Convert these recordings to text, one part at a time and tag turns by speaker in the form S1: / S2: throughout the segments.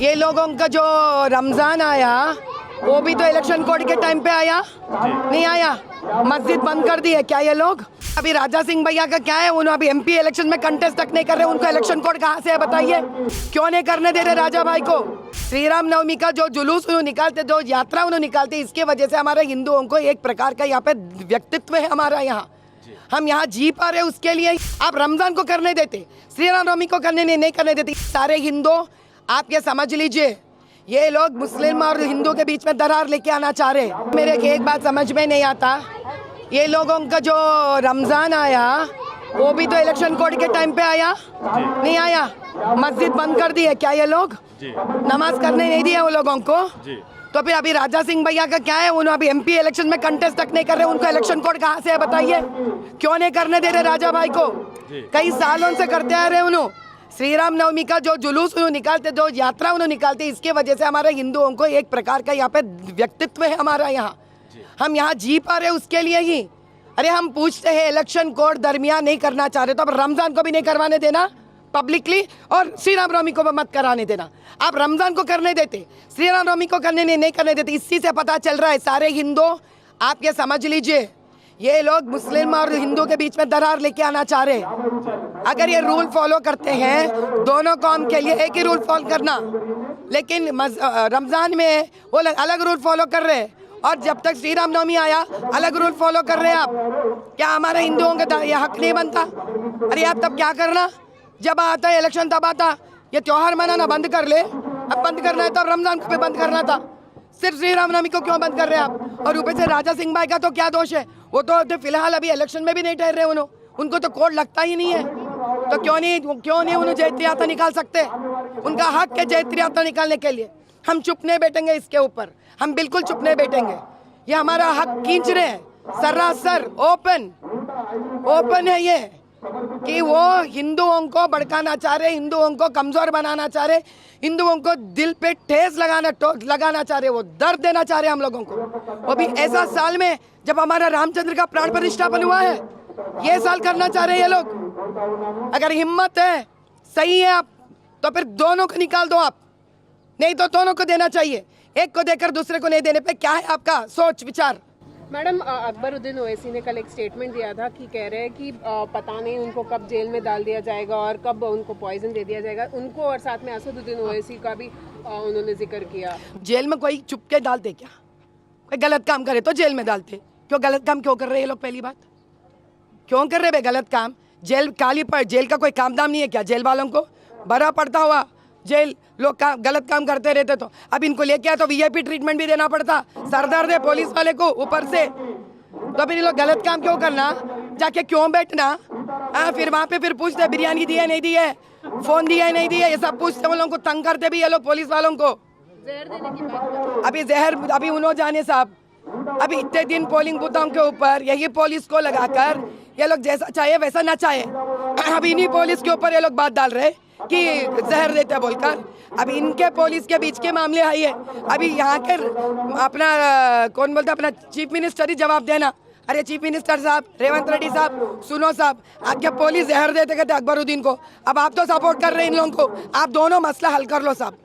S1: ये लोगों का जो रमजान आया वो भी तो इलेक्शन कोड के टाइम पे आया, नहीं आया? मस्जिद बंद कर दी है क्या ये लोग? अभी राजा सिंह भैया का क्या है, उन्होंने अभी एमपी इलेक्शन में कंटेस्ट तक नहीं कर रहे, उनको इलेक्शन कोड कहाँ से है बताइए? क्यों नहीं करने दे रहे राजा भाई को? श्री राम नवमी का जो जुलूस उन्होंने निकालते, जो यात्रा उन्होंने निकालते, इसके वजह से हमारे हिंदुओं को एक प्रकार का यहाँ पे व्यक्तित्व है हमारा, यहाँ हम यहाँ जी पा रहे उसके लिए आप रमजान को करने देते, श्री राम नवमी को करने नहीं करने देते। सारे हिंदू आप ये समझ लीजिए, ये लोग मुस्लिम और हिंदू के बीच में दरार लेके आना चाह रहे। मेरे एक बात समझ में नहीं आता, ये लोगों का जो रमजान आया वो भी तो इलेक्शन कोड के टाइम पे आया, नहीं आया? मस्जिद बंद कर दी है क्या ये लोग? नमाज करने नहीं दिया वो लोगों को? तो फिर अभी राजा सिंह भैया का क्या है, उन्होंने अभी एमपी इलेक्शन में कंटेस्ट तक नहीं कर रहे, उनको इलेक्शन कोड कहाँ से है बताइए? क्यों नहीं करने दे रहे राजा भाई को? कई सालों से करते आ रहे उन्होंने। श्री राम नवमी का जो जुलूस उन्होंने निकालते, जो यात्रा उन्होंने निकालते, इसके वजह से हमारे हिंदुओं को एक प्रकार का यहाँ पे व्यक्तित्व है हमारा, यहाँ हम यहाँ जी पा रहे उसके लिए ही। अरे हम पूछते हैं इलेक्शन कोड दरमियान नहीं करना चाह रहे तो अब रमजान को भी नहीं करवाने देना पब्लिकली, और श्री राम नवमी को मत कराने देना। आप रमजान को करने देते, श्री राम नवमी को करने नहीं करने देते। इसी से पता चल रहा है सारे हिंदू आप ये समझ लीजिए, ये लोग मुस्लिम और हिंदू के बीच में दरार लेके आना चाह रहे। अगर ये रूल फॉलो करते हैं दोनों कौम के लिए एक ही रूल फॉलो करना, लेकिन रमजान में वो अलग रूल फॉलो कर रहे हैं, और जब तक श्री राम नवमी आया अलग रूल फॉलो कर रहे हैं आप। क्या हमारे हिंदुओं का ये हक नहीं बनता? अरे आप तब क्या करना, जब आता है इलेक्शन तब आता, ये त्योहार मनाना बंद कर ले। अब बंद करना है तो रमजान को भी बंद करना था, सिर्फ श्री राम नवमी को क्यों बंद कर रहे हैं आप? और ऊपर से राजा सिंह भाई का तो क्या दोष है, वो तो फिलहाल अभी इलेक्शन में भी नहीं ठहर रहे उनको तो कोड लगता ही नहीं है, तो क्यों नहीं उन्हें जयत्री यात्रा निकाल सकते? उनका हक है जयत्री यात्रा निकालने के लिए। हम चुप नहीं बैठेंगे इसके ऊपर, हम बिल्कुल चुप नहीं बैठेंगे। ये हमारा हक खींच रहे हैं सरासर ओपन है ये, कि वो हिंदुओं को भड़काना चाह रहे, हिंदुओं को कमजोर बनाना चाह रहे, हिंदुओं को दिल पे ठेस लगाना चाह रहे, वो दर्द देना चाह रहे हम लोगों को। वो भी ऐसा साल में जब हमारा रामचंद्र का प्राण प्रतिष्ठापन हुआ है, ये साल करना चाह रहे हैं ये लोग। अगर हिम्मत है, सही है आप, तो फिर दोनों को निकाल दो आप, नहीं तो दोनों को देना चाहिए। एक को देकर दूसरे को नहीं देने पे क्या है आपका सोच विचार?
S2: मैडम, अकबरुद्दीन ओवैसी ने कल एक स्टेटमेंट दिया था कि कह रहे हैं कि पता नहीं उनको कब जेल में डाल दिया जाएगा और कब उनको पॉइजन दे दिया जाएगा उनको, और साथ में असदुद्दीन ओवैसी का भी उन्होंने जिक्र किया।
S1: जेल में कोई चुपके डालते क्या? कोई गलत काम करे तो जेल में डालते, क्यों गलत काम क्यों कर रहे हैं ये लोग? पहली बात क्यों कर रहे भाई गलत काम? जेल काली पर जेल का कोई काम दाम नहीं है क्या? जेल वालों को बड़ा पड़ता हुआ जेल, लोग गलत काम करते रहते तो अब इनको लेके आया तो वीआईपी ट्रीटमेंट भी देना पड़ता, सरदर्द है पुलिस वाले को ऊपर से, तो फिर ये लोग गलत काम क्यों करना? जाके क्यों बैठना? फिर वहाँ पे फिर पूछते बिरयानी दी है नहीं दी है, फोन दिया है नहीं दिया, ये सब पूछते, वो लोगों को तंग करते भी ये लोग पुलिस वालों को।
S2: जहर देने की बात,
S1: अभी जहर अभी उन्होंने जाने साहब, अभी इतने दिन पोलिंग बूथों के ऊपर यही पुलिस को लगाकर ये लोग जैसा चाहे वैसा ना चाहे, अभी इन्हीं पुलिस के ऊपर ये लोग बात डाल रहे कि जहर देते बोलकर। अभी इनके पुलिस के बीच के मामले आई है, अभी यहाँ के अपना कौन बोलता अपना चीफ मिनिस्टर ही जवाब देना। अरे चीफ मिनिस्टर साहब, रेवंत रेड्डी साहब, सुनो साहब, आपके पुलिस जहर देते कहते अकबरुद्दीन को, अब आप तो सपोर्ट कर रहे हैं इन लोगों को, आप दोनों मसला हल कर लो साहब।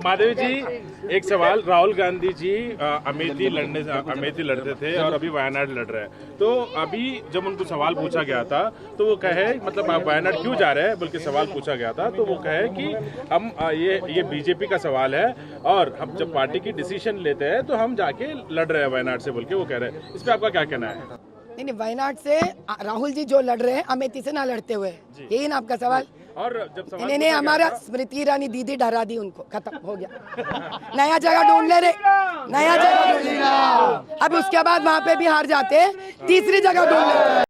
S3: महादेवी जी, एक सवाल, राहुल गांधी जी अमेठी लड़ते थे और अभी वायनाड लड़ रहे हैं, तो अभी जब उनको सवाल पूछा गया था तो वो कहे, मतलब आप वायनाड क्यों जा रहे हैं बल्कि सवाल पूछा गया था, तो वो कहे कि हम ये बीजेपी का सवाल है और हम जब पार्टी की डिसीजन लेते हैं तो हम जाके लड़ रहे हैं वायनाड से, बोल के वो कह रहे हैं। इस पर आपका क्या कहना है?
S1: नहीं, वायनाड से राहुल जी जो लड़ रहे हैं अमेठी से ना लड़ते हुए, यही ना आपका सवाल?
S3: और जब सवाल
S1: इन्हें हमारा स्मृति ईरानी दीदी डरा दी, उनको खत्म हो गया, नया जगह ढूंढ ले रे, नया जगह ढूंढ ले। अब उसके बाद वहाँ पे भी हार जाते, तीसरी जगह ढूंढ ले।